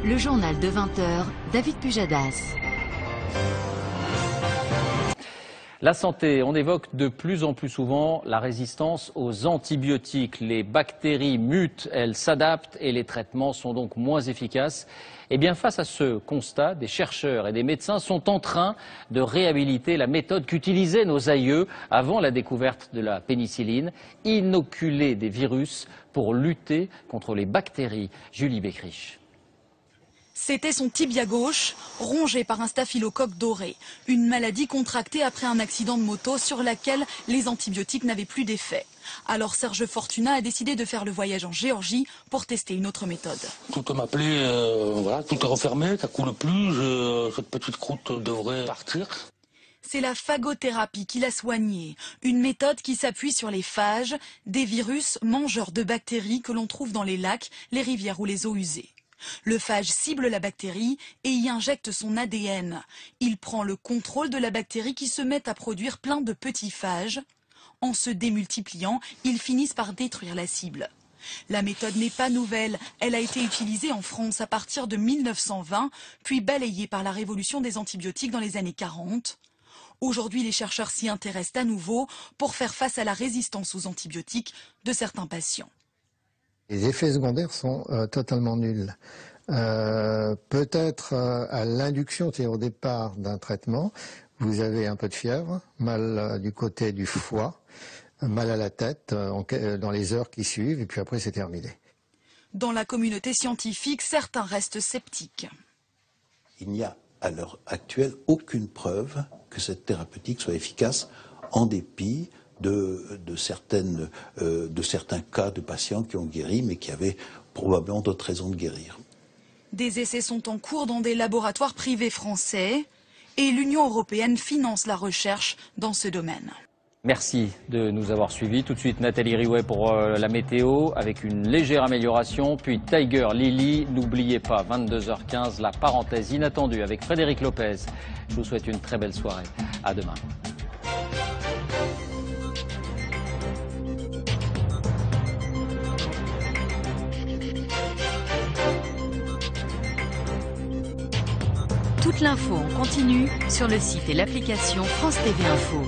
Le journal de 20h, David Pujadas. La santé, on évoque de plus en plus souvent la résistance aux antibiotiques. Les bactéries mutent, elles s'adaptent et les traitements sont donc moins efficaces. Eh bien, face à ce constat, des chercheurs et des médecins sont en train de réhabiliter la méthode qu'utilisaient nos aïeux avant la découverte de la pénicilline, inoculer des virus pour lutter contre les bactéries. Julie Beckrich. C'était son tibia gauche, rongé par un staphylocoque doré, une maladie contractée après un accident de moto sur laquelle les antibiotiques n'avaient plus d'effet. Alors Serge Fortuna a décidé de faire le voyage en Géorgie pour tester une autre méthode. Tout m'a appelé, voilà, tout est refermé, ça coule plus, cette petite croûte devrait partir. C'est la phagothérapie qui l'a soigné, une méthode qui s'appuie sur les phages, des virus mangeurs de bactéries que l'on trouve dans les lacs, les rivières ou les eaux usées. Le phage cible la bactérie et y injecte son ADN. Il prend le contrôle de la bactérie qui se met à produire plein de petits phages. En se démultipliant, ils finissent par détruire la cible. La méthode n'est pas nouvelle, elle a été utilisée en France à partir de 1920, puis balayée par la révolution des antibiotiques dans les années 40. Aujourd'hui, les chercheurs s'y intéressent à nouveau pour faire face à la résistance aux antibiotiques de certains patients. Les effets secondaires sont totalement nuls. Peut-être à l'induction, c'est-à-dire au départ d'un traitement, vous avez un peu de fièvre, mal du côté du foie, mal à la tête dans les heures qui suivent, et puis après c'est terminé. Dans la communauté scientifique, certains restent sceptiques. Il n'y a à l'heure actuelle aucune preuve que cette thérapeutique soit efficace en dépit de certains cas de patients qui ont guéri, mais qui avaient probablement d'autres raisons de guérir. Des essais sont en cours dans des laboratoires privés français et l'Union européenne finance la recherche dans ce domaine. Merci de nous avoir suivis. Tout de suite, Nathalie Riouet pour la météo, avec une légère amélioration. Puis Tiger Lily, n'oubliez pas, 22h15, la parenthèse inattendue avec Frédéric Lopez. Je vous souhaite une très belle soirée. À demain. Toute l'info en continu sur le site et l'application France TV Info.